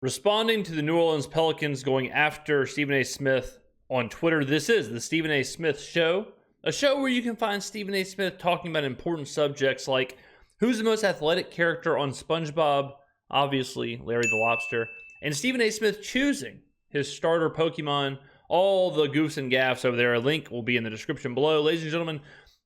Responding to the New Orleans Pelicans going after Stephen A. Smith on Twitter, this is the Stephen A. Smith Show, a show where you can find Stephen A. Smith talking about important subjects like who's the most athletic character on SpongeBob, obviously Larry the Lobster, and Stephen A. Smith choosing his starter Pokemon, all the goofs and gaffs over there. A link will be in the description below. Ladies and gentlemen,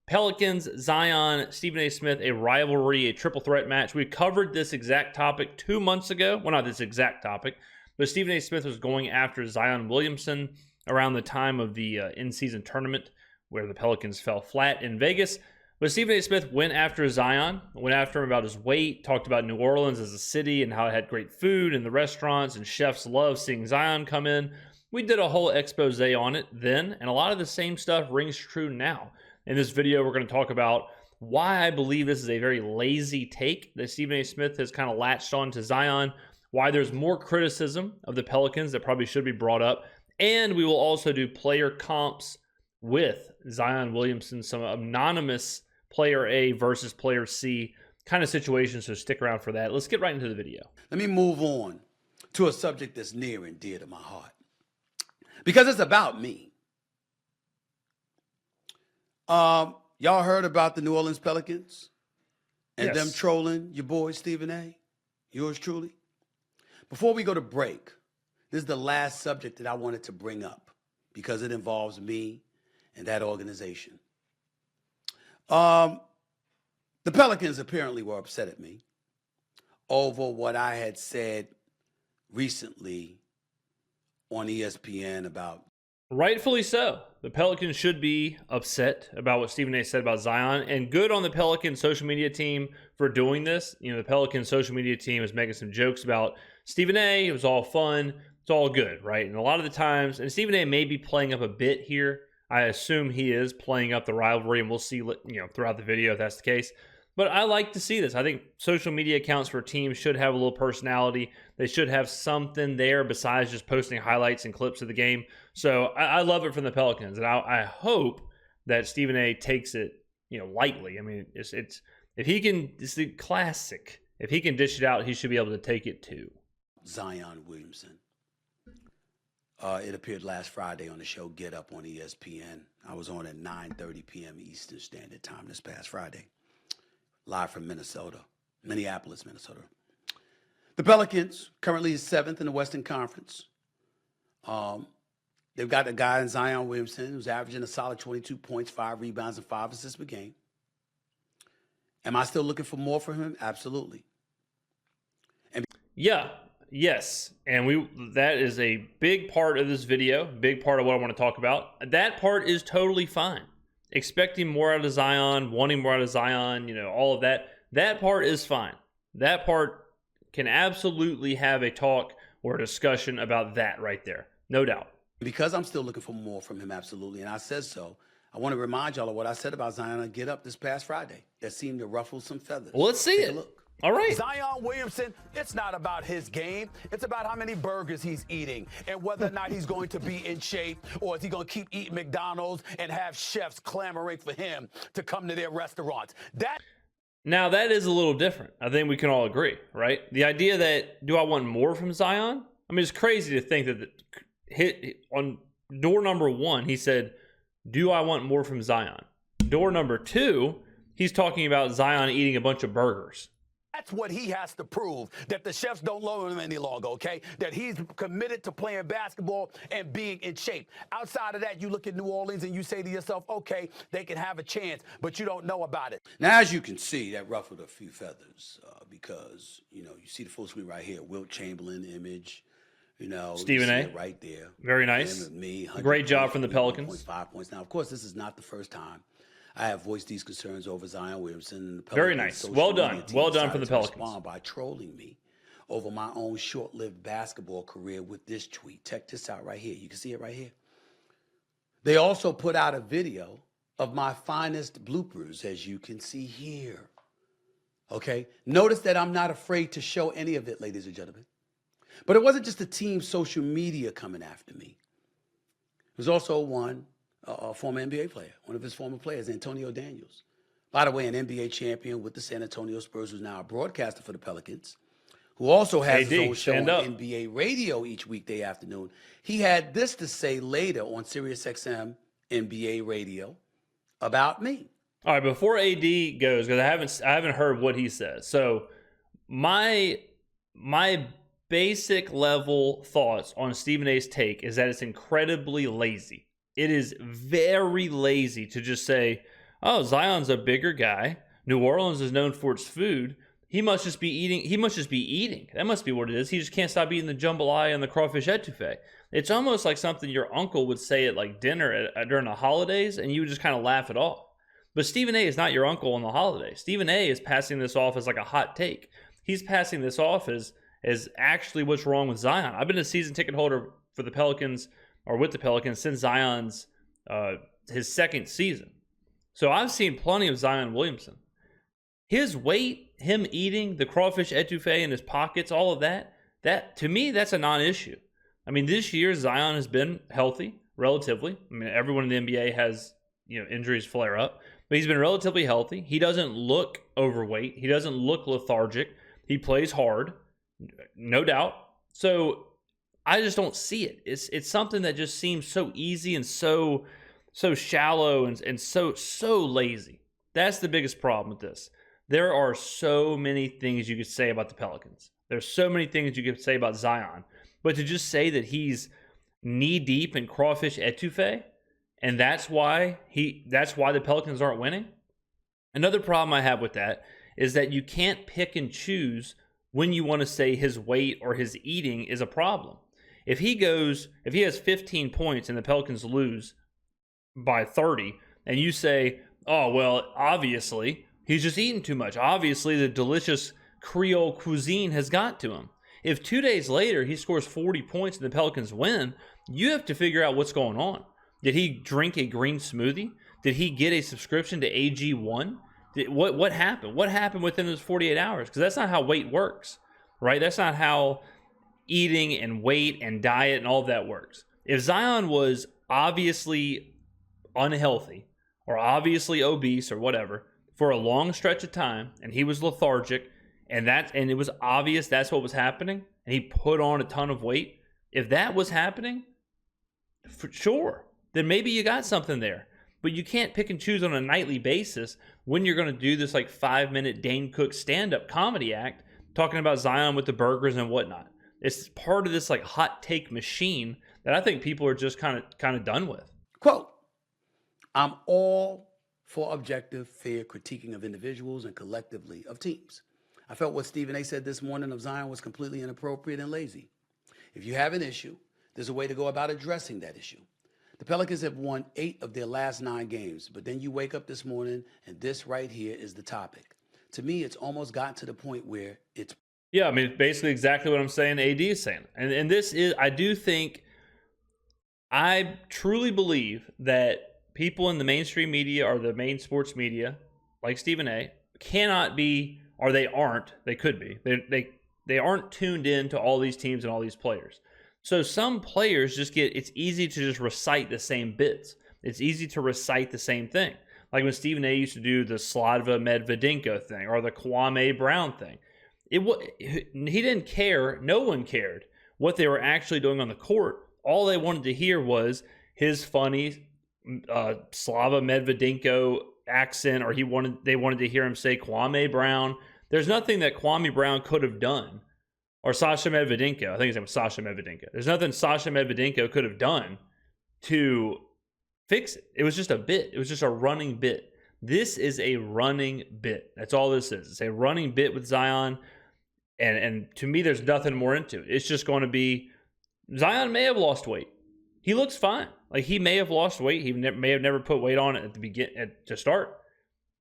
Pelicans, Zion, Stephen A. Smith, a rivalry, a triple threat match. We covered this exact topic 2 months ago. Well, not this exact topic, but Stephen A. Smith was going after Zion Williamson around the time of the in-season tournament where the Pelicans fell flat in Vegas. But Stephen A. Smith went after Zion, went after him about his weight, talked about New Orleans as a city and how it had great food and the restaurants and chefs love seeing Zion come in. We did a whole expose on it then, and a lot of the same stuff rings true now. In this video, we're going to talk about why I believe this is a very lazy take that Stephen A. Smith has kind of latched on to Zion, why there's more criticism of the Pelicans that probably should be brought up, and we will also do player comps with Zion Williamson, some anonymous player A versus player C kind of situation, so stick around for that. Let's get right into the video. Let me move on to a subject that's near and dear to my heart, because it's about me. Y'all heard about the New Orleans Pelicans and them trolling your boy Stephen A, yours truly? Before we go to break, this is the last subject that I wanted to bring up because it involves me and that organization. The Pelicans apparently were upset at me over what I had said recently on ESPN about. Rightfully so. The Pelicans should be upset about what Stephen A. said about Zion, and good on the Pelicans social media team for doing this. You know, the Pelicans social media team is making some jokes about Stephen A. It was all fun. It's all good, right? And a lot of the times, and Stephen A. may be playing up a bit here. I assume he is playing up the rivalry, and we'll see, throughout the video if that's the case. But I like to see this. I think social media accounts for teams should have a little personality. They should have something there besides just posting highlights and clips of the game. So I love it from the Pelicans, and I hope that Stephen A. takes it, lightly. I mean, it's if he can, it's the classic. If he can dish it out, he should be able to take it too. Zion Williamson. It appeared last Friday on the show Get Up on ESPN. I was on at 9:30 p.m. Eastern Standard Time this past Friday. Live from Minneapolis, Minnesota. The Pelicans currently is 7th in the Western Conference. They've got a guy in Zion Williamson who's averaging a solid 22 points, 5 rebounds, and 5 assists per game. Am I still looking for more from him? Absolutely. Yes. And that is a big part of this video, big part of what I want to talk about. That part is totally fine. Expecting more out of Zion, wanting more out of Zion, all of that. That part is fine. That part can absolutely have a talk or a discussion about that right there. No doubt. Because I'm still looking for more from him, absolutely, and I said so, I want to remind y'all of what I said about Zion on Get Up this past Friday. That seemed to ruffle some feathers. Well, let's see it. Look. All right. Zion Williamson, it's not about his game. It's about how many burgers he's eating and whether or not he's going to be in shape, or is he going to keep eating McDonald's and have chefs clamoring for him to come to their restaurants. Now, that is a little different. I think we can all agree, right? The idea that, do I want more from Zion? I mean, it's crazy to think that on door number 1, he said, do I want more from Zion? Door number 2, he's talking about Zion eating a bunch of burgers. That's what he has to prove, that the chefs don't love him any longer, okay? That he's committed to playing basketball and being in shape. Outside of that, you look at New Orleans and you say to yourself, okay, they can have a chance, but you don't know about it. Now, as you can see, that ruffled a few feathers because, you see the full screen right here, Wilt Chamberlain image, Stephen A. right there. Very nice. Me, great job from the Pelicans. 5 points. Now, of course, this is not the first time I have voiced these concerns over Zion Williamson. And the Pelicans. Very nice. Well done. Well done for the Pelicans. Respond by trolling me over my own short-lived basketball career with this tweet. Check this out right here. You can see it right here. They also put out a video of my finest bloopers, as you can see here. Okay? Notice that I'm not afraid to show any of it, ladies and gentlemen. But it wasn't just the team's social media coming after me. It was also a former NBA player, one of his former players, Antonio Daniels. By the way, an NBA champion with the San Antonio Spurs, who's now a broadcaster for the Pelicans, who also has AD, his own show on stand up. NBA radio each weekday afternoon, he had this to say later on SiriusXM NBA radio about me. All right, before AD goes, because I haven't heard what he says. So my basic level thoughts on Stephen A's take is that it's incredibly lazy. It is very lazy to just say, oh, Zion's a bigger guy. New Orleans is known for its food. He must just be eating. That must be what it is. He just can't stop eating the jambalaya and the crawfish etouffee. It's almost like something your uncle would say at like dinner during the holidays, and you would just kind of laugh it off. But Stephen A is not your uncle on the holidays. Stephen A is passing this off as like a hot take. He's passing this off as actually what's wrong with Zion. I've been a season ticket holder for the Pelicans, or with the Pelicans, since Zion's his second season. So I've seen plenty of Zion Williamson. His weight, him eating the crawfish etouffee in his pockets, all of that to me, that's a non-issue. I mean, this year Zion has been healthy, relatively. I mean, everyone in the NBA has, injuries flare up, but he's been relatively healthy. He doesn't look overweight. He doesn't look lethargic. He plays hard, no doubt. So I just don't see it. It's something that just seems so easy and so shallow and so lazy. That's the biggest problem with this. There are so many things you could say about the Pelicans. There's so many things you could say about Zion. But to just say that he's knee-deep in crawfish etouffee, and that's why the Pelicans aren't winning. Another problem I have with that is that you can't pick and choose when you want to say his weight or his eating is a problem. If he has 15 points and the Pelicans lose by 30, and you say, oh, well, obviously, he's just eating too much. Obviously, the delicious Creole cuisine has got to him. If 2 days later he scores 40 points and the Pelicans win, you have to figure out what's going on. Did he drink a green smoothie? Did he get a subscription to AG1? What happened? What happened within those 48 hours? Because that's not how weight works, right? That's not how eating and weight and diet and all of that works. If Zion was obviously unhealthy or obviously obese or whatever for a long stretch of time, and he was lethargic, and it was obvious that's what was happening, and he put on a ton of weight, if that was happening, for sure, then maybe you got something there. But you can't pick and choose on a nightly basis when you're going to do this like 5-minute Dane Cook stand-up comedy act talking about Zion with the burgers and whatnot. It's part of this like hot take machine that I think people are just kind of done with. Quote, I'm all for objective, fair critiquing of individuals and collectively of teams. I felt what Stephen A said this morning of Zion was completely inappropriate and lazy. If you have an issue, there's a way to go about addressing that issue. The Pelicans have won 8 of their last 9 games, but then you wake up this morning and this right here is the topic. To me, it's almost gotten to the point where it's... Yeah, I mean, basically exactly what I'm saying AD is saying. And this is, I truly believe that people in the mainstream media or the main sports media, like Stephen A, cannot be, or they aren't, they could be, they aren't tuned in to all these teams and all these players. So some players it's easy to just recite the same bits. It's easy to recite the same thing. Like when Stephen A used to do the Sladva Medvedinko thing or the Kwame Brown thing. He didn't care, no one cared what they were actually doing on the court. All they wanted to hear was his funny Slava Medvedinko accent, or they wanted to hear him say Kwame Brown. There's nothing that Kwame Brown could have done, or Sasha Medvedinko. I think his name was Sasha Medvedinko. There's nothing Sasha Medvedinko could have done to fix it. It was just a bit. It was just a running bit. This is a running bit. That's all this is. It's a running bit with Zion. And to me, there's nothing more into it. It's just going to be, Zion may have lost weight. He looks fine. Like, he may have lost weight. He may have never put weight on at the beginning to start.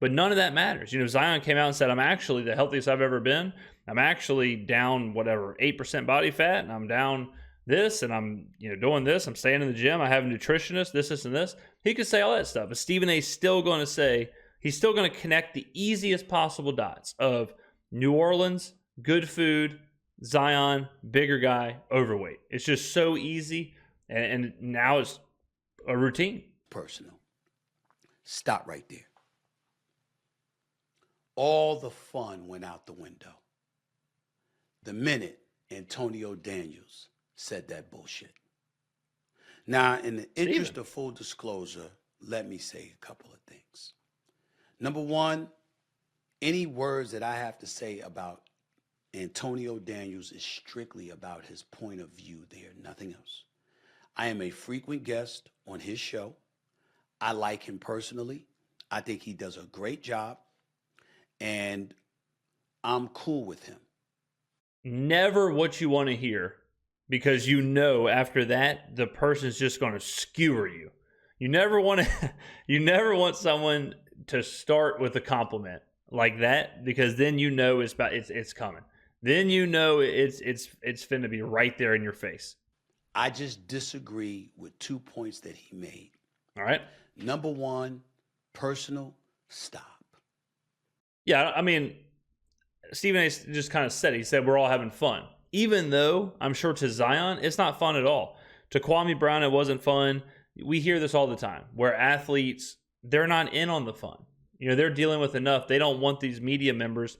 But none of that matters. Zion came out and said, I'm actually the healthiest I've ever been. I'm actually down, 8% body fat, and I'm down this, and I'm doing this. I'm staying in the gym. I have a nutritionist, this, and this. He could say all that stuff. But Stephen A. is still going to say, he's still going to connect the easiest possible dots of New Orleans, good food, Zion, bigger guy, overweight. It's just so easy, and now it's a routine. Personal. Stop right there. All the fun went out the window. the minute Antonio Daniels said that bullshit. Now, in the interest of full disclosure, let me say a couple of things. Number one, any words that I have to say about Antonio Daniels is strictly about his point of view there, nothing else. I am a frequent guest on his show. I like him personally. I think he does a great job, and I'm cool with him. Never what you want to hear, because you know after that the person's just going to skewer you. You never want to you never want someone to start with a compliment like that, because then you know it's coming. Then you know it's finna be right there in your face. I just disagree with 2 points that he made. All right. Number one, personal, stop. Yeah, I mean, Stephen A. just kind of said it. He said we're all having fun. Even though I'm sure to Zion, it's not fun at all. To Kwame Brown, it wasn't fun. We hear this all the time, where athletes, they're not in on the fun. You know, they're dealing with enough. They don't want these media members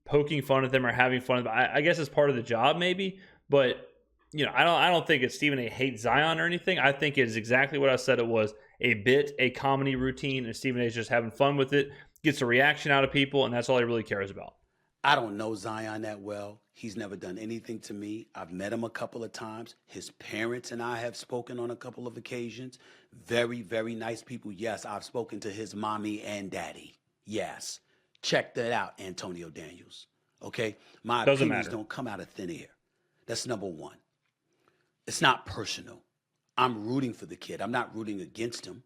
poking fun at them or having fun. I guess it's part of the job, maybe. But, you know, I don't think it's Stephen A. hates Zion or anything. I think it's exactly what I said it was. A bit, a comedy routine, and Stephen A. is just having fun with it, gets a reaction out of people, and that's all he really cares about. I don't know Zion that well. He's never done anything to me. I've met him a couple of times. His parents and I have spoken on a couple of occasions. Very, very nice people. Yes, I've spoken to his mommy and daddy. Yes. Check that out, Antonio Daniels. Okay? My opinions don't come out of thin air. That's number one. It's not personal. I'm rooting for the kid. I'm not rooting against him.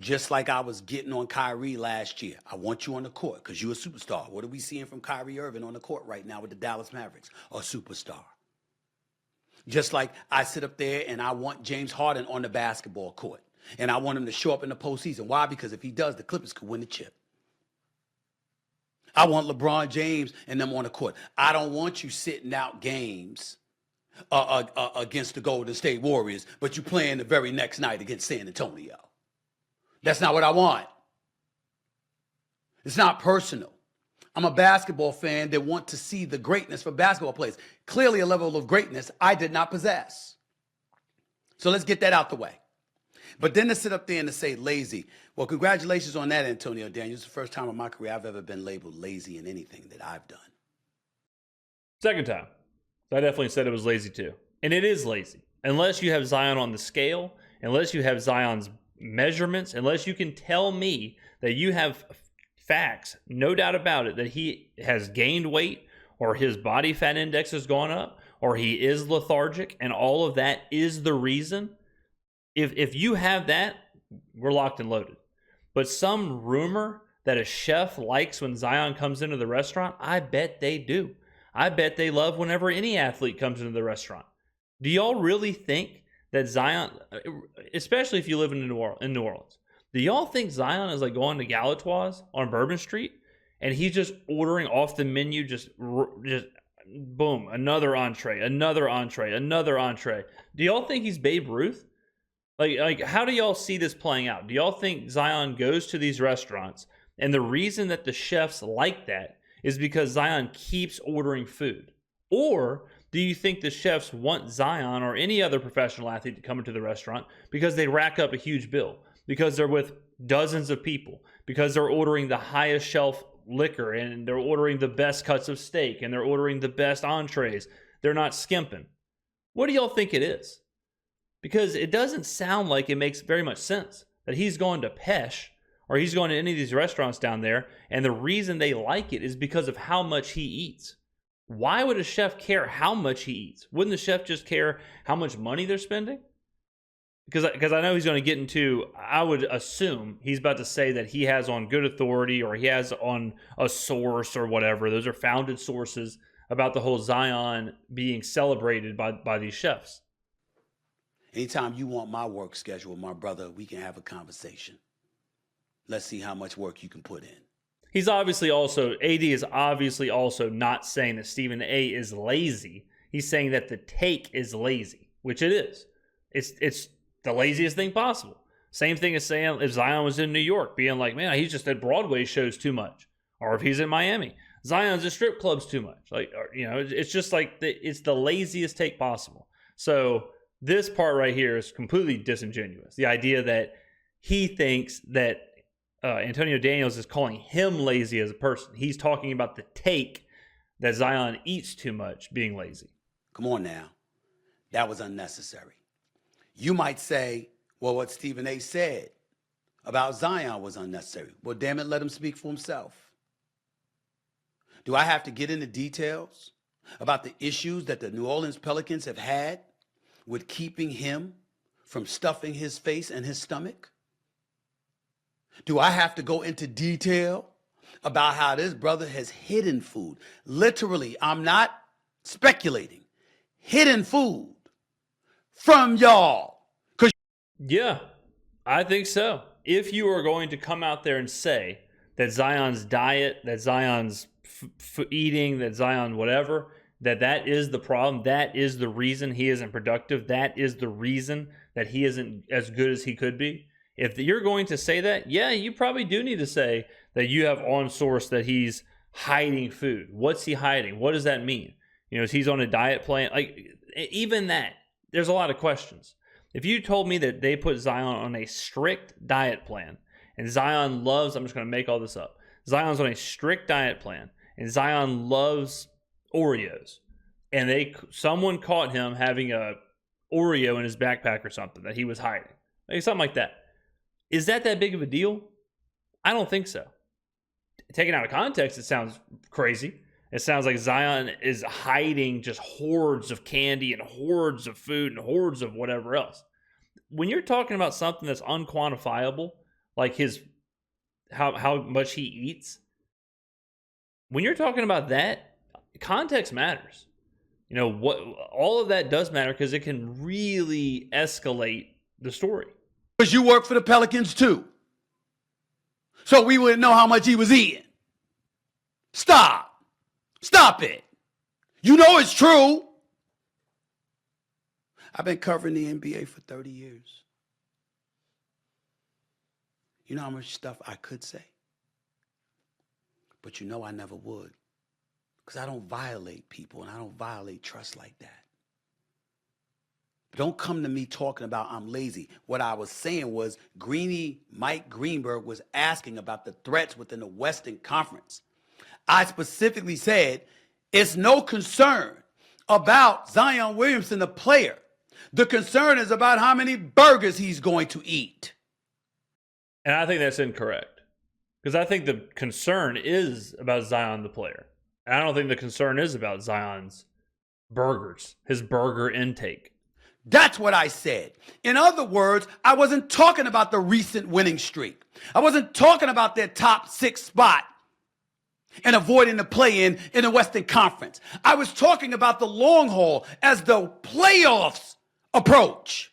Just like I was getting on Kyrie last year. I want you on the court because you're a superstar. What are we seeing from Kyrie Irving on the court right now with the Dallas Mavericks? A superstar. Just like I sit up there and I want James Harden on the basketball court. And I want him to show up in the postseason. Why? Because if he does, the Clippers could win the chip. I want LeBron James and them on the court. I don't want you sitting out games against the Golden State Warriors, but you playing the very next night against San Antonio. That's not what I want. It's not personal. I'm a basketball fan that want to see the greatness for basketball players. Clearly a level of greatness I did not possess. So let's get that out the way. But then to sit up there and to say lazy. Well, congratulations on that, Antonio Daniels. It's the first time in my career I've ever been labeled lazy in anything that I've done. Second time. I definitely said it was lazy too. And it is lazy. Unless you have Zion on the scale, unless you have Zion's measurements, unless you can tell me that you have facts, no doubt about it, that he has gained weight or his body fat index has gone up or he is lethargic and all of that is the reason. If you have that, we're locked and loaded. But some rumor that a chef likes when Zion comes into the restaurant, I bet they do. I bet they love whenever any athlete comes into the restaurant. Do y'all really think that Zion, especially if you live in New Orleans, do y'all think Zion is like going to Galatoire's on Bourbon Street and he's just ordering off the menu, just boom, another entree, another entree, another entree? Do y'all think he's Babe Ruth? Like, how do y'all see this playing out? Do y'all think Zion goes to these restaurants and the reason that the chefs like that is because Zion keeps ordering food? Or do you think the chefs want Zion or any other professional athlete to come into the restaurant because they rack up a huge bill, because they're with dozens of people, because they're ordering the highest shelf liquor and they're ordering the best cuts of steak and they're ordering the best entrees? They're not skimping. What do y'all think it is? Because it doesn't sound like it makes very much sense that he's going to Pesh or he's going to any of these restaurants down there, and the reason they like it is because of how much he eats. Why would a chef care how much he eats? Wouldn't the chef just care how much money they're spending? Because I know he's going to get into, I would assume he's about to say that he has on good authority or he has on a source or whatever. Those are founded sources about the whole Zion being celebrated by these chefs. Anytime you want my work schedule, my brother, we can have a conversation. Let's see how much work you can put in. He's obviously also, AD is obviously also not saying that Stephen A. is lazy. He's saying that the take is lazy, which it is. It's the laziest thing possible. Same thing as saying if Zion was in New York, being like, man, he's just at Broadway shows too much. Or if he's in Miami. Zion's at strip clubs too much. Like, it's just like it's the laziest take possible. So this part right here is completely disingenuous. The idea that he thinks that Antonio Daniels is calling him lazy as a person. He's talking about the take that Zion eats too much being lazy. Come on now. That was unnecessary. You might say, well, what Stephen A. said about Zion was unnecessary. Well, damn it, let him speak for himself. Do I have to get into details about the issues that the New Orleans Pelicans have had with keeping him from stuffing his face and his stomach? Do I have to go into detail about how this brother has hidden food? Literally, I'm not speculating. Hidden food from y'all. Yeah, I think so. If you are going to come out there and say that Zion's diet, that Zion's eating, that Zion whatever, that is the problem, that is the reason he isn't productive, that is the reason that he isn't as good as he could be. If you're going to say that, yeah, you probably do need to say that you have on source that he's hiding food. What's he hiding? What does that mean? Is he's on a diet plan? Like, even that, there's a lot of questions. If you told me that they put Zion on a strict diet plan, and Zion loves, I'm just going to make all this up, Zion's on a strict diet plan, and Zion loves Oreos, and someone caught him having a Oreo in his backpack or something that he was hiding, like something like that. Is that big of a deal? I don't think so. Taken out of context, it sounds crazy. It sounds like Zion is hiding just hordes of candy and hordes of food and hordes of whatever else. When you're talking about something that's unquantifiable, like how much he eats, when you're talking about that, context matters. What all of that does matter because it can really escalate the story. Because you work for the Pelicans too. So we wouldn't know how much he was eating. Stop it. You know it's true. I've been covering the NBA for 30 years. You know how much stuff I could say? But I never would. Because I don't violate people and I don't violate trust like that. Don't come to me talking about I'm lazy. What I was saying was Mike Greenberg was asking about the threats within the Western Conference. I specifically said it's no concern about Zion Williamson, the player. The concern is about how many burgers he's going to eat. And I think that's incorrect. Because I think the concern is about Zion, the player. And I don't think the concern is about Zion's burgers, his burger intake. That's what I said. In other words, I wasn't talking about the recent winning streak. I wasn't talking about their top 6 spot and avoiding the play-in in the Western Conference. I was talking about the long haul as the playoffs approach.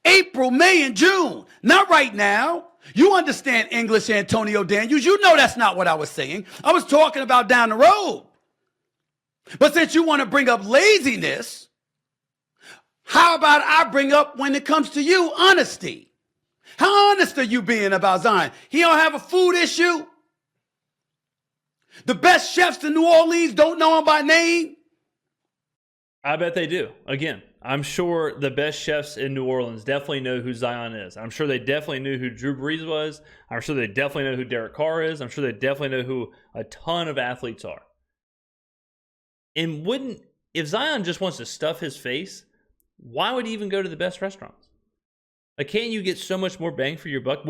April, May, and June. Not right now. You understand English, Antonio Daniels. You know that's not what I was saying. I was talking about down the road. But since you want to bring up laziness, how about I bring up, when it comes to you, honesty? How honest are you being about Zion? He don't have a food issue? The best chefs in New Orleans don't know him by name? I bet they do. Again, I'm sure the best chefs in New Orleans definitely know who Zion is. I'm sure they definitely knew who Drew Brees was. I'm sure they definitely know who Derek Carr is. I'm sure they definitely know who a ton of athletes are. And if Zion just wants to stuff his face, why would he even go to the best restaurants? Like, can't you get so much more bang for your buck?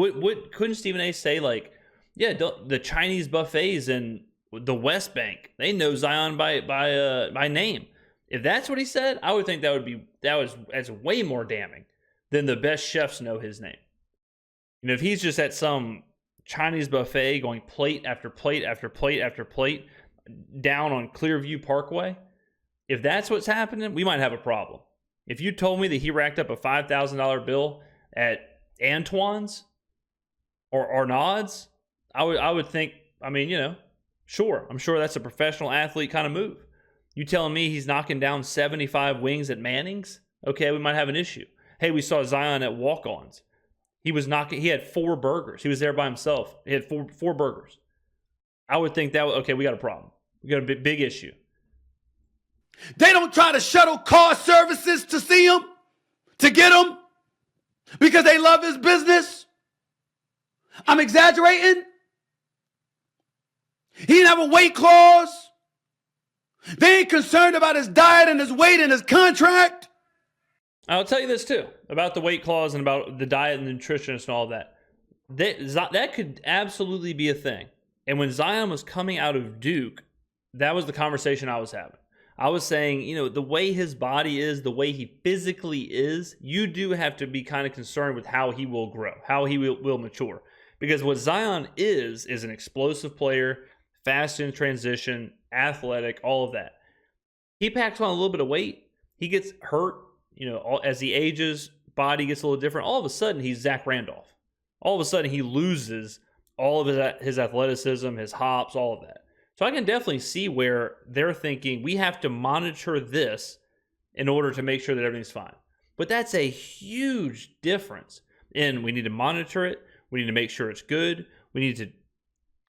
Couldn't Stephen A. say, like, yeah, the Chinese buffets in the West Bank, they know Zion by name. If that's what he said, I would think that's way more damning than the best chefs know his name. If he's just at some Chinese buffet going plate after plate after plate after plate down on Clearview Parkway, if that's what's happening, we might have a problem. If you told me that he racked up a $5,000 bill at Antoine's or Arnaud's, I would think, sure. I'm sure that's a professional athlete kind of move. You telling me he's knocking down 75 wings at Manning's? Okay, we might have an issue. Hey, we saw Zion at Walk-Ons. He had 4 burgers. He was there by himself. He had four burgers. I would think we got a problem. We got a big issue. They don't try to shuttle car services to see him, to get him, because they love his business. I'm exaggerating. He didn't have a weight clause. They ain't concerned about his diet and his weight and his contract. I'll tell you this too, about the weight clause and about the diet and the nutritionist and all of that. That could absolutely be a thing. And when Zion was coming out of Duke, that was the conversation I was having. I was saying, you know, the way his body is, the way he physically is, you do have to be kind of concerned with how he will grow, how he will mature. Because what Zion is an explosive player, fast in transition, athletic, all of that. He packs on a little bit of weight. He gets hurt, you know, as he ages, body gets a little different. All of a sudden, he's Zach Randolph. All of a sudden, he loses all of his athleticism, his hops, all of that. So I can definitely see where they're thinking we have to monitor this in order to make sure that everything's fine. But that's a huge difference. And we need to monitor it. We need to make sure it's good. We need to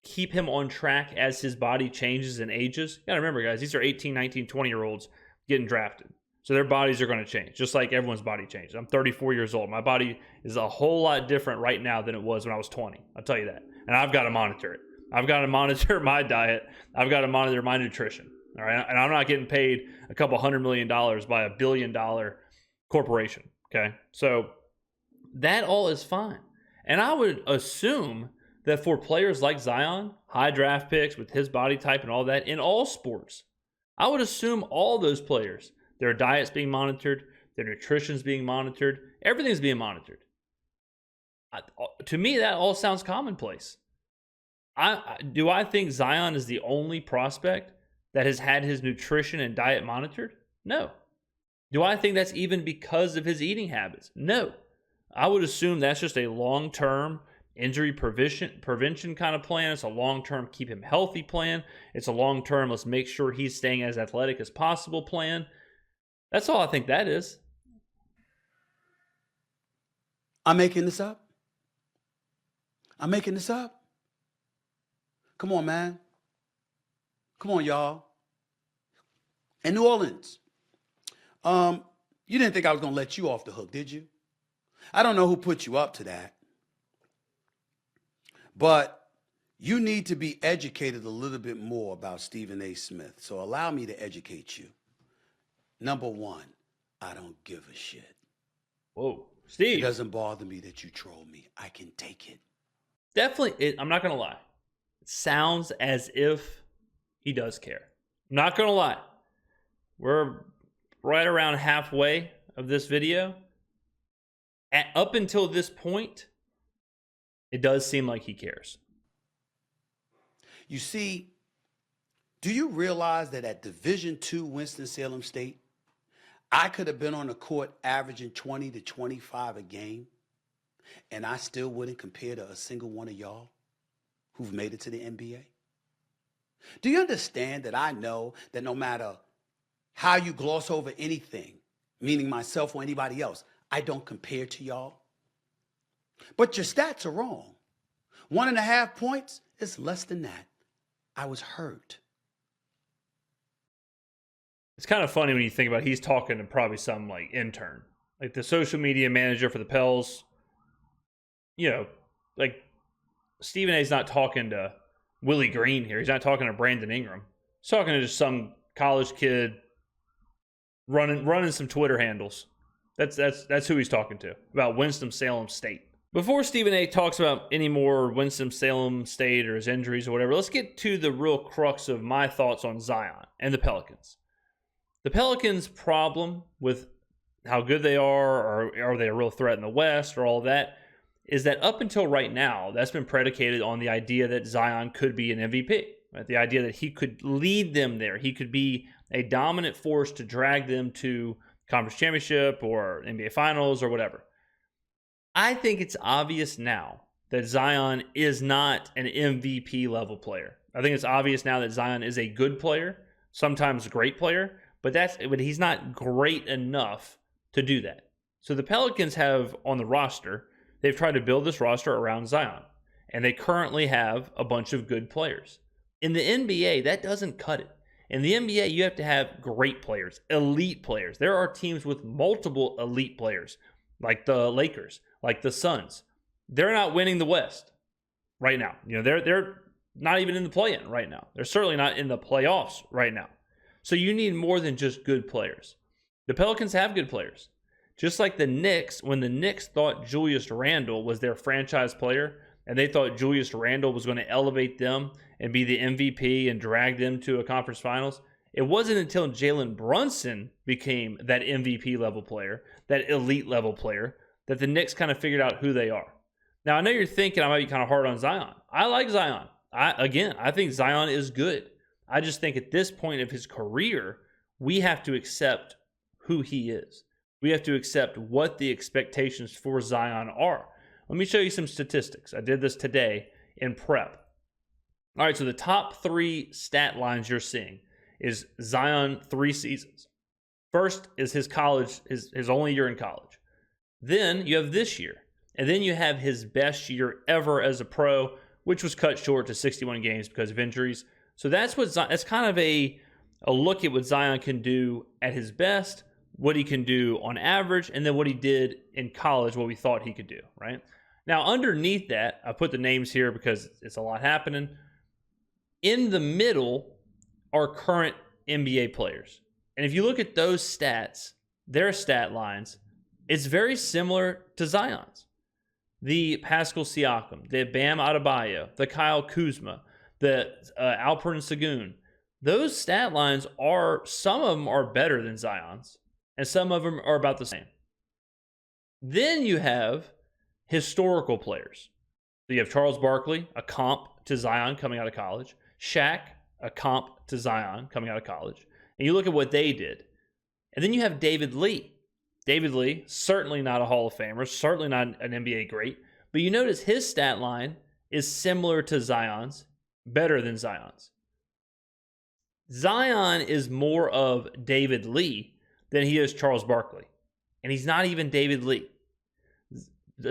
keep him on track as his body changes and ages. You got to remember, guys, these are 18, 19, 20-year-olds getting drafted. So their bodies are going to change, just like everyone's body changes. I'm 34 years old. My body is a whole lot different right now than it was when I was 20. I'll tell you that. And I've got to monitor it. I've got to monitor my diet. I've got to monitor my nutrition. All right. And I'm not getting paid a couple $100 million by a $1 billion corporation. Okay. So that all is fine. And I would assume that for players like Zion, high draft picks with his body type and all that in all sports, I would assume all those players, their diet's being monitored, their nutrition's being monitored, everything's being monitored. To me, that all sounds commonplace. Do I think Zion is the only prospect that has had his nutrition and diet monitored? No. Do I think that's even because of his eating habits? No. I would assume that's just a long-term injury prevention kind of plan. It's a long-term keep him healthy plan. It's a long-term let's make sure he's staying as athletic as possible plan. That's all I think that is. I'm making this up. Come on, man. Come on, y'all. In New Orleans, you didn't think I was going to let you off the hook, did you? I don't know who put you up to that. But you need to be educated a little bit more about Stephen A. Smith. So allow me to educate you. Number one, I don't give a shit. Whoa, Steve. It doesn't bother me that you troll me. I can take it. Definitely, I'm not going to lie. It sounds as if he does care. I'm not going to lie. We're right around halfway of this video. Up until this point, it does seem like he cares. You see, do you realize that at Division II Winston-Salem State, I could have been on the court averaging 20 to 25 a game, and I still wouldn't compare to a single one of y'all who've made it to the NBA? Do you understand that I know that no matter how you gloss over anything, meaning myself or anybody else, I don't compare to y'all? But your stats are wrong. 1.5 points is less than that. I was hurt. It's kind of funny when you think about it, he's talking to probably some like intern, like the social media manager for the Pels. You know, like Stephen A's not talking to Willie Green here. He's not talking to Brandon Ingram. He's talking to just some college kid running some Twitter handles. That's who he's talking to about Winston-Salem State. Before Stephen A talks about any more Winston-Salem State or his injuries or whatever, let's get to the real crux of my thoughts on Zion and the Pelicans. The Pelicans' problem with how good they are, or are they a real threat in the West, or all that, is that up until right now, that's been predicated on the idea that Zion could be an MVP. Right? The idea that he could lead them there. He could be a dominant force to drag them to conference championship or NBA finals or whatever. I think it's obvious now that Zion is not an MVP level player. I think it's obvious now that Zion is a good player, sometimes a great player, but he's not great enough to do that. So the Pelicans have on the roster, they've tried to build this roster around Zion, and they currently have a bunch of good players. In the NBA, that doesn't cut it. In the NBA, you have to have great players, elite players. There are teams with multiple elite players, like the Lakers, like the Suns. They're not winning the West right now. They're not even in the play-in right now. They're certainly not in the playoffs right now. So you need more than just good players. The Pelicans have good players. Just like the Knicks, when the Knicks thought Julius Randle was their franchise player, and they thought Julius Randle was going to elevate them and be the MVP and drag them to a conference finals, it wasn't until Jalen Brunson became that MVP level player, that elite level player, that the Knicks kind of figured out who they are. Now, I know you're thinking I might be kind of hard on Zion. I like Zion. I think Zion is good. I just think at this point of his career, we have to accept who he is. We have to accept what the expectations for Zion are. Let me show you some statistics. I did this today in prep. All right, so the top 3 stat lines you're seeing is Zion 3 seasons. First is his college, his only year in college. Then you have this year. And then you have his best year ever as a pro, which was cut short to 61 games because of injuries. So that's kind of a look at what Zion can do at his best, what he can do on average, and then what he did in college, what we thought he could do, right? Now, underneath that, I put the names here because it's a lot happening. In the middle are current NBA players. And if you look at those stats, their stat lines, it's very similar to Zion's. The Pascal Siakam, the Bam Adebayo, the Kyle Kuzma, the Alperen Sengun. Those stat lines some of them are better than Zion's, and some of them are about the same. Then you have historical players. So you have Charles Barkley, a comp to Zion coming out of college. Shaq, a comp to Zion coming out of college. And you look at what they did. And then you have David Lee. David Lee, certainly not a Hall of Famer, certainly not an NBA great. But you notice his stat line is similar to Zion's, better than Zion's. Zion is more of David Lee than he is Charles Barkley. And he's not even David Lee.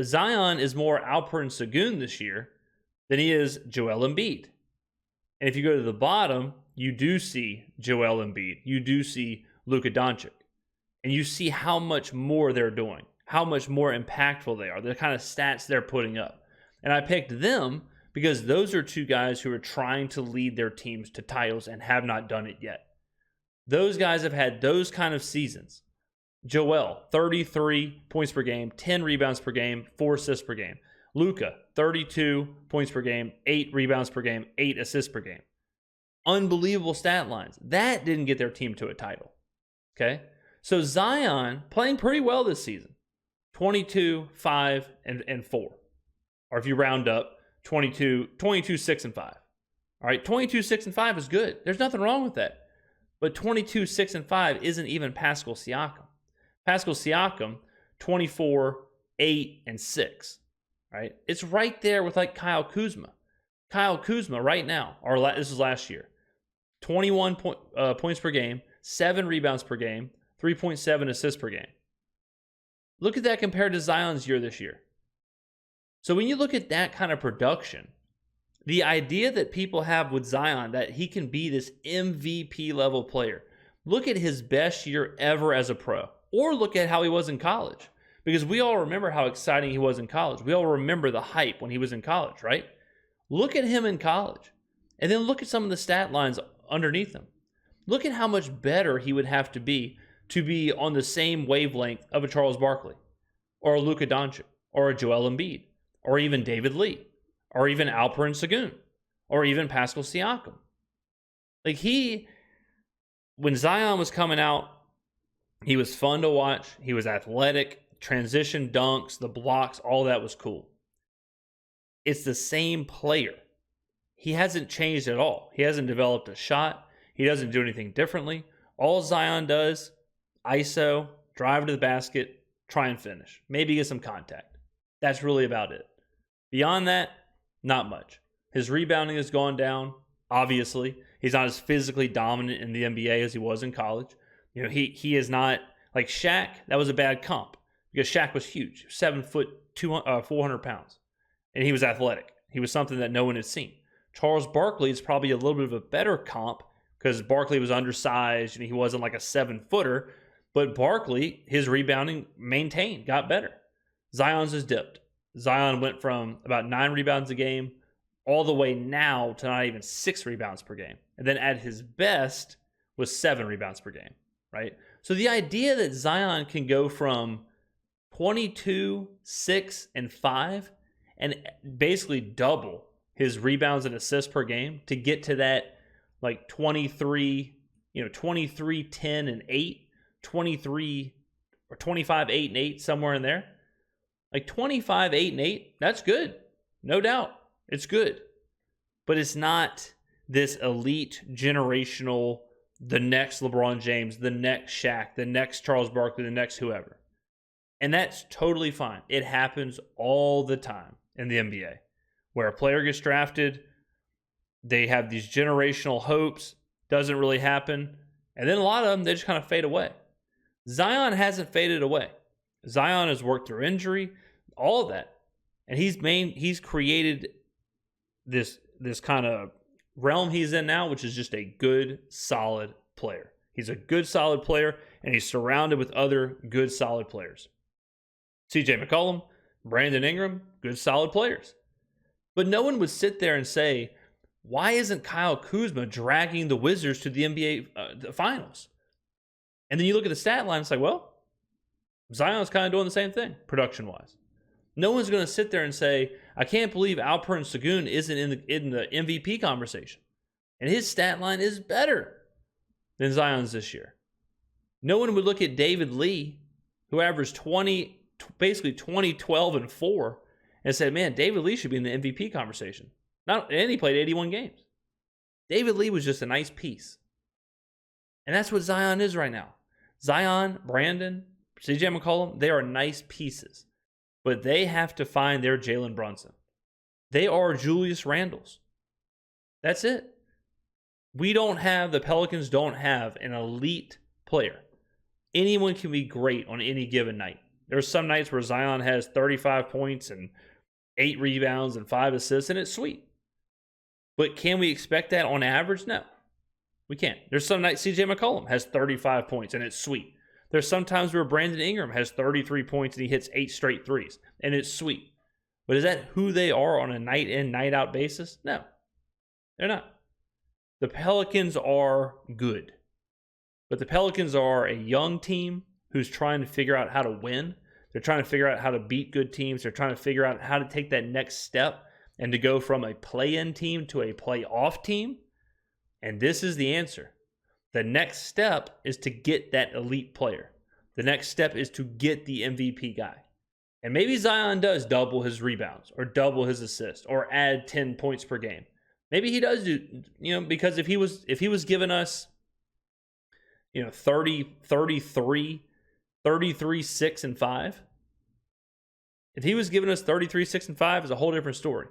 Zion is more Alperen Sengun this year than he is Joel Embiid. And if you go to the bottom, you do see Joel Embiid. You do see Luka Doncic. And you see how much more they're doing, how much more impactful they are, the kind of stats they're putting up. And I picked them because those are 2 guys who are trying to lead their teams to titles and have not done it yet. Those guys have had those kind of seasons. Joel, 33 points per game, 10 rebounds per game, 4 assists per game. Luka, 32 points per game, 8 rebounds per game, 8 assists per game. Unbelievable stat lines. That didn't get their team to a title. Okay? So Zion playing pretty well this season. 22, 5, and 4. Or if you round up, 22, 6, and 5. All right, 22, 6, and 5 is good. There's nothing wrong with that. But 22, 6, and 5 isn't even Pascal Siakam. Pascal Siakam, 24, 8, and 6. Right? It's right there with like Kyle Kuzma. Kyle Kuzma right now, this is last year, 21 points per game, 7 rebounds per game, 3.7 assists per game. Look at that compared to Zion's year this year. So when you look at that kind of production, the idea that people have with Zion that he can be this MVP level player, look at his best year ever as a pro, or look at how he was in college. Because we all remember how exciting he was in college. We all remember the hype when he was in college, right? Look at him in college. And then look at some of the stat lines underneath him. Look at how much better he would have to be on the same wavelength of a Charles Barkley, or a Luka Doncic, or a Joel Embiid, or even David Lee, or even Alperen Sengun, or even Pascal Siakam. Like when Zion was coming out, he was fun to watch. He was athletic, transition dunks, the blocks, all that was cool. It's the same player. He hasn't changed at all. He hasn't developed a shot. He doesn't do anything differently. All Zion does, ISO, drive to the basket, try and finish. Maybe get some contact. That's really about it. Beyond that, not much. His rebounding has gone down, obviously. He's not as physically dominant in the NBA as he was in college. You know, he is not like Shaq. That was a bad comp because Shaq was huge, 7 foot, 400 pounds, and he was athletic. He was something that no one had seen. Charles Barkley is probably a little bit of a better comp because Barkley was undersized and he wasn't like a 7-footer. But Barkley, his rebounding maintained, got better. Zion's has dipped. Zion went from about 9 rebounds a game all the way now to not even 6 rebounds per game. And then at his best was 7 rebounds per game, right? So the idea that Zion can go from 22, 6, and 5 and basically double his rebounds and assists per game to get to that like 23, 23, 10, and 8, 23 or 25, 8, and 8, somewhere in there. Like 25, 8, and 8, that's good. No doubt. It's good. But it's not this elite generational, the next LeBron James, the next Shaq, the next Charles Barkley, the next whoever. And that's totally fine. It happens all the time in the NBA where a player gets drafted, they have these generational hopes, doesn't really happen, and then a lot of them, they just kind of fade away. Zion hasn't faded away. Zion has worked through injury, all of that. And he's created this kind of realm he's in now, which is just a good, solid player. He's a good, solid player, and he's surrounded with other good, solid players. CJ McCollum, Brandon Ingram, good, solid players. But no one would sit there and say, why isn't Kyle Kuzma dragging the Wizards to the NBA the finals? And then you look at the stat line, it's like, well, Zion's kind of doing the same thing, production-wise. No one's going to sit there and say, I can't believe Alperen Sengun isn't in the MVP conversation. And his stat line is better than Zion's this year. No one would look at David Lee, who averaged 20, 12, and 4, and say, man, David Lee should be in the MVP conversation. And he played 81 games. David Lee was just a nice piece. And that's what Zion is right now. Zion, Brandon, CJ McCollum, they are nice pieces. But they have to find their Jalen Brunson. They are Julius Randles. That's it. The Pelicans don't have an elite player. Anyone can be great on any given night. There's some nights where Zion has 35 points and 8 rebounds and 5 assists, and it's sweet. But can we expect that on average? No, we can't. There's some nights CJ McCollum has 35 points, and it's sweet. There's some times where Brandon Ingram has 33 points and he hits 8 straight threes, and it's sweet. But is that who they are on a night in, night out basis? No, they're not. The Pelicans are good, but the Pelicans are a young team who's trying to figure out how to win. They're trying to figure out how to beat good teams. They're trying to figure out how to take that next step and to go from a play-in team to a play-off team. And this is the answer. The next step is to get that elite player. The next step is to get the MVP guy. And maybe Zion does double his rebounds or double his assists or add 10 points per game. Maybe he does do, because if he was giving us, 30, 33, 33, 6, and 5, if he was giving us 33, 6, and 5, it's a whole different story.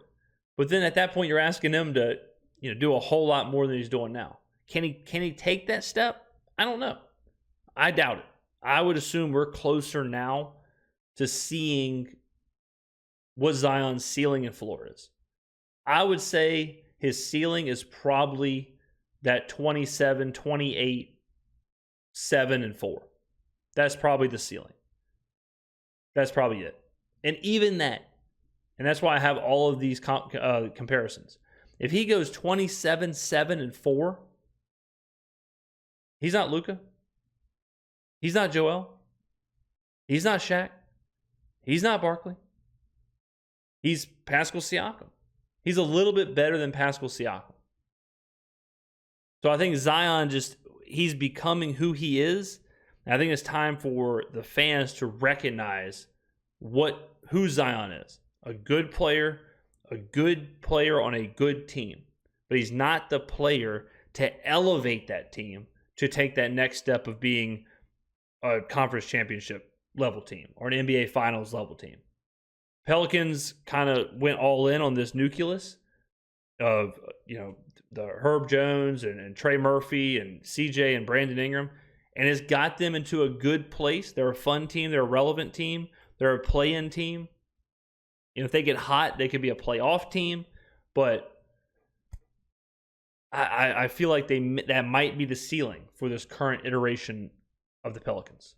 But then at that point, you're asking him to, do a whole lot more than he's doing now. Can he take that step? I don't know. I doubt it. I would assume we're closer now to seeing what Zion's ceiling and floor is. I would say his ceiling is probably that 27, 28, 7, and 4. That's probably the ceiling. That's probably it. And even that, and that's why I have all of these comparisons. If he goes 27, 7, and 4, he's not Luka. He's not Joel. He's not Shaq. He's not Barkley. He's Pascal Siakam. He's a little bit better than Pascal Siakam. So I think Zion he's becoming who he is. And I think it's time for the fans to recognize who Zion is. A good player on a good team. But he's not the player to elevate that team to take that next step of being a conference championship level team or an NBA finals level team. Pelicans kind of went all in on this nucleus of, the Herb Jones and Trey Murphy and CJ and Brandon Ingram, and it's got them into a good place. They're a fun team. They're a relevant team. They're a play-in team. If they get hot, they could be a playoff team, but I feel like that might be the ceiling for this current iteration of the Pelicans.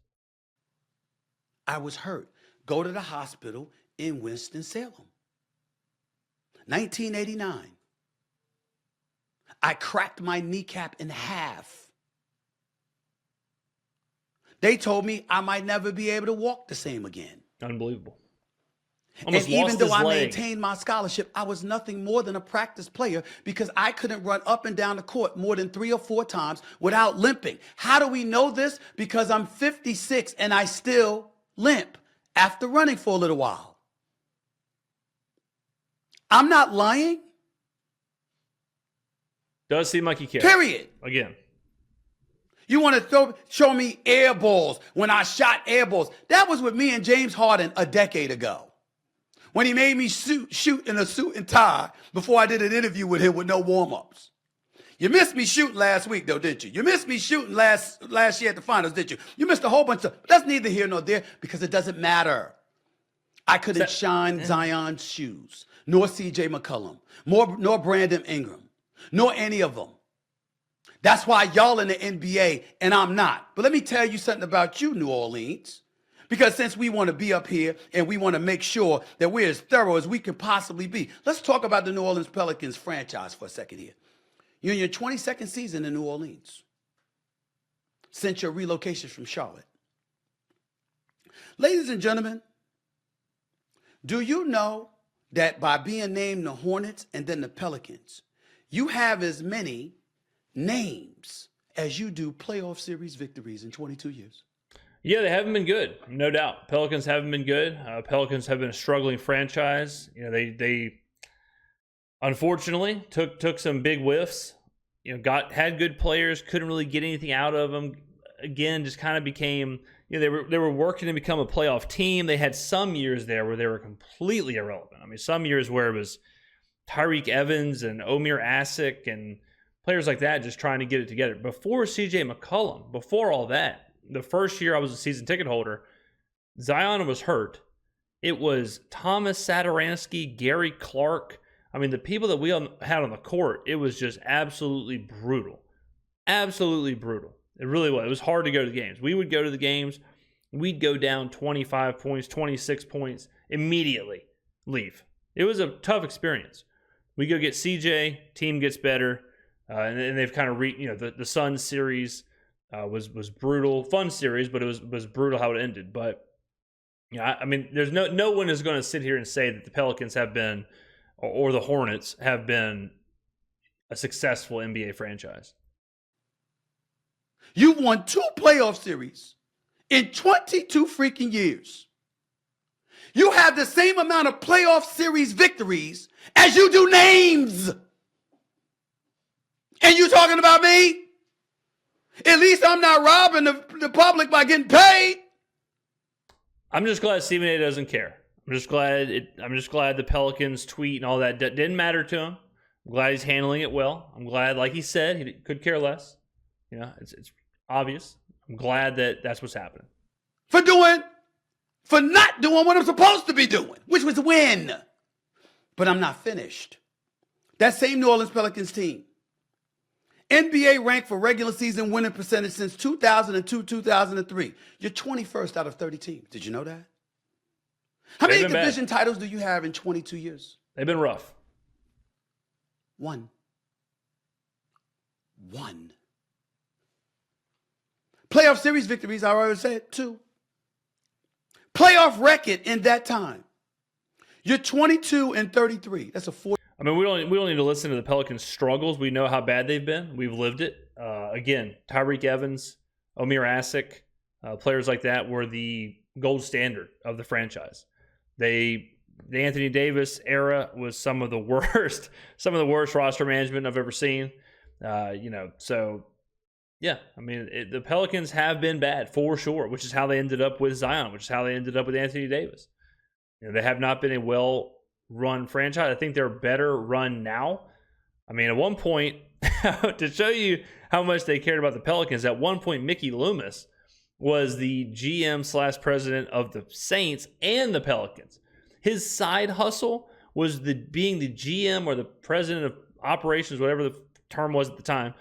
I was hurt. Go to the hospital in Winston-Salem. 1989. I cracked my kneecap in half. They told me I might never be able to walk the same again. Unbelievable. And even though I maintained my scholarship, I was nothing more than a practice player because I couldn't run up and down the court more than 3 or 4 times without limping. How do we know this? Because I'm 56 and I still limp after running for a little while. I'm not lying. Does seem like you care. Period. Again. You want to show me air balls when I shot air balls. That was with me and James Harden a decade ago. When he made me shoot in a suit and tie before I did an interview with him with no warm-ups. You missed me shooting last week, though, didn't you? You missed me shooting last year at the finals, didn't you? You missed a whole bunch of stuff. That's neither here nor there because it doesn't matter. I couldn't shine Zion's shoes, nor C.J. McCollum, nor Brandon Ingram, nor any of them. That's why y'all in the NBA and I'm not. But let me tell you something about you, New Orleans. Because since we want to be up here and we want to make sure that we're as thorough as we can possibly be, let's talk about the New Orleans Pelicans franchise for a second here. You're in your 22nd season in New Orleans since your relocation from Charlotte. Ladies and gentlemen, do you know that by being named the Hornets and then the Pelicans, you have as many names as you do playoff series victories in 22 years? Yeah, they haven't been good, no doubt. Pelicans haven't been good. Pelicans have been a struggling franchise. You know, they unfortunately took some big whiffs. You know, had good players, couldn't really get anything out of them. Again, just kind of became, you know, they were working to become a playoff team. They had some years there where they were completely irrelevant. I mean, some years where it was Tyreke Evans and Omer Asik and players like that just trying to get it together. Before C.J. McCollum, before all that, the first year I was a season ticket holder, Zion was hurt. It was Thomas Satoransky, Gary Clark. I mean, the people that we had on the court, it was just absolutely brutal. Absolutely brutal. It really was. It was hard to go to the games. We would go to the games. We'd go down 25 points, 26 points, immediately leave. It was a tough experience. We go get CJ, team gets better, and they've kind of the Suns series was brutal, fun series, but it was brutal how it ended. But I mean, there's no one is going to sit here and say that the Pelicans have been, or the Hornets have been, a successful NBA franchise. You won 2 playoff series in 22 freaking years. You have the same amount of playoff series victories as you do names. And you talking about me? At least I'm not robbing the public by getting paid. I'm just glad Stephen A. doesn't care. I'm just glad the Pelicans tweet and all that didn't matter to him. I'm glad he's handling it well. I'm glad, like he said, he could care less. You know, it's obvious. I'm glad that that's what's happening. For not doing what I'm supposed to be doing, which was win. But I'm not finished. That same New Orleans Pelicans team, NBA ranked for regular season winning percentage since 2002-2003. You're 21st out of 30 teams. Did you know that? How many division titles do you have in 22 years? They've been rough. 1. Playoff series victories, I already said, 2. Playoff record in that time. You're 22-33. That's a 4. I mean, we don't need to listen to the Pelicans' struggles. We know how bad they've been. We've lived it. Again, Tyreke Evans, Omer Asik, players like that were the gold standard of the franchise. The Anthony Davis era was some of the worst roster management I've ever seen. So yeah, I mean, the Pelicans have been bad for sure, which is how they ended up with Zion, which is how they ended up with Anthony Davis. You know, they have not been a well-run franchise. I think they're better run now. I mean, at one point, to show you how much they cared about the Pelicans, at one point, Mickey Loomis was the GM/president of the Saints and the Pelicans. His side hustle was being the GM or the president of operations, whatever the term was at the time.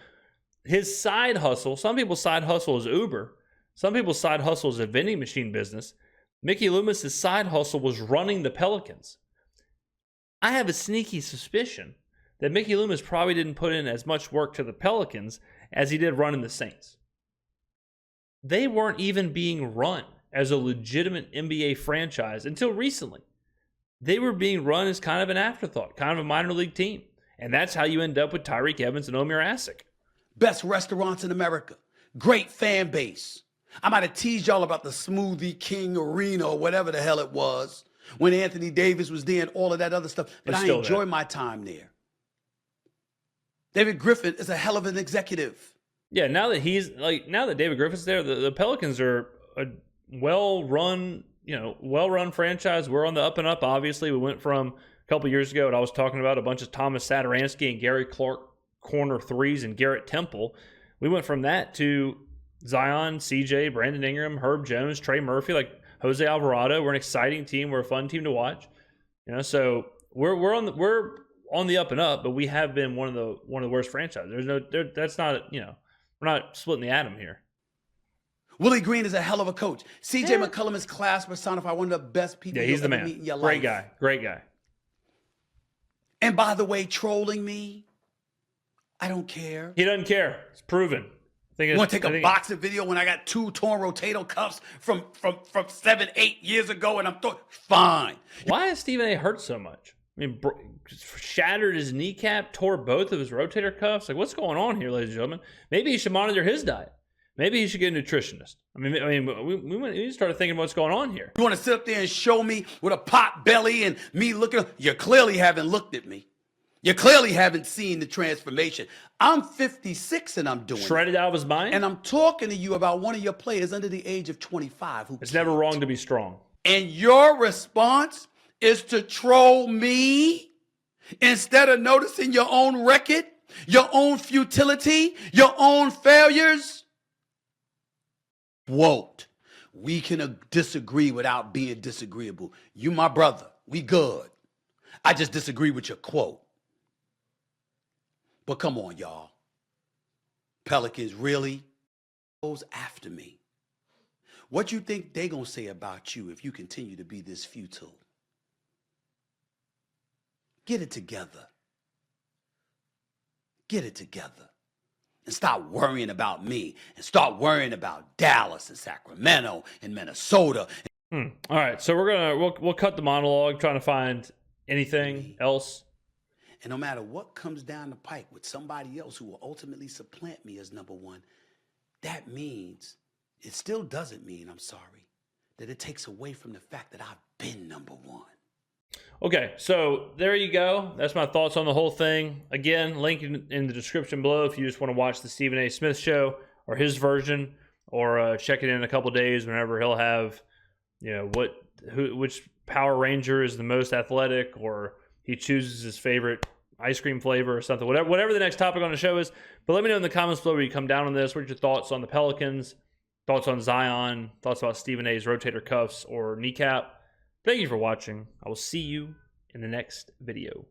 His side hustle, some people's side hustle is Uber. Some people's side hustle is a vending machine business. Mickey Loomis' side hustle was running the Pelicans. I have a sneaky suspicion that Mickey Loomis probably didn't put in as much work to the Pelicans as he did running the Saints. They weren't even being run as a legitimate NBA franchise until recently. They were being run as kind of an afterthought, kind of a minor league team. And that's how you end up with Tyreek Evans and Omer Asik. Best restaurants in America. Great fan base. I might have teased y'all about the Smoothie King Arena or whatever the hell it was when Anthony Davis was there and all of that other stuff. But I enjoy my time there. David Griffin is a hell of an executive. Yeah, now that David Griffin's there, the Pelicans are a well-run franchise. We're on the up and up, obviously. We went from a couple years ago, and I was talking about a bunch of Thomas Satoransky and Gary Clark corner threes and Garrett Temple. We went from that to Zion, CJ, Brandon Ingram, Herb Jones, Trey Murphy, like Jose Alvarado. We're an exciting team. We're a fun team to watch. So we're on the up and up, but we have been one of the worst franchises. We're not splitting the atom here. Willie Green is a hell of a coach. CJ McCollum is class personified, one of the best people he's the ever man. meet in your life. Great guy. And by the way, trolling me, I don't care. He doesn't care. It's proven. You want to take a boxing video when I got 2 torn rotator cuffs from 7-8 years ago, and I'm fine. Why is Stephen A. hurt so much? I mean, shattered his kneecap, tore both of his rotator cuffs. Like, what's going on here, ladies and gentlemen? Maybe he should monitor his diet. Maybe he should get a nutritionist. We started thinking what's going on here. You want to sit up there and show me with a pot belly and me looking? You clearly haven't looked at me. You clearly haven't seen the transformation. I'm 56 and I'm doing shredded out of his mind. And I'm talking to you about one of your players under the age of 25 who it's never wrong to be strong. And your response is to troll me instead of noticing your own record, your own futility, your own failures. Quote, we can disagree without being disagreeable. You my brother, we good. I just disagree with your quote. But come on, y'all. Pelicans really goes after me. What you think they gonna say about you if you continue to be this futile? Get it together. Get it together. And stop worrying about me and start worrying about Dallas and Sacramento and Minnesota. All right, so we'll cut the monologue, trying to find anything else. And no matter what comes down the pike with somebody else who will ultimately supplant me as number one, that means, it still doesn't mean, I'm sorry, that it takes away from the fact that I've been number one. Okay, so there you go. That's my thoughts on the whole thing. Again, link in the description below if you just want to watch the Stephen A. Smith show or his version, or check it in a couple days whenever he'll have, which Power Ranger is the most athletic, or he chooses his favorite ice cream flavor or something, whatever the next topic on the show is. But let me know in the comments below where you come down on this. What are your thoughts on the Pelicans, thoughts on Zion, thoughts about Stephen A.'s rotator cuffs or kneecap? Thank you for watching. I will see you in the next video.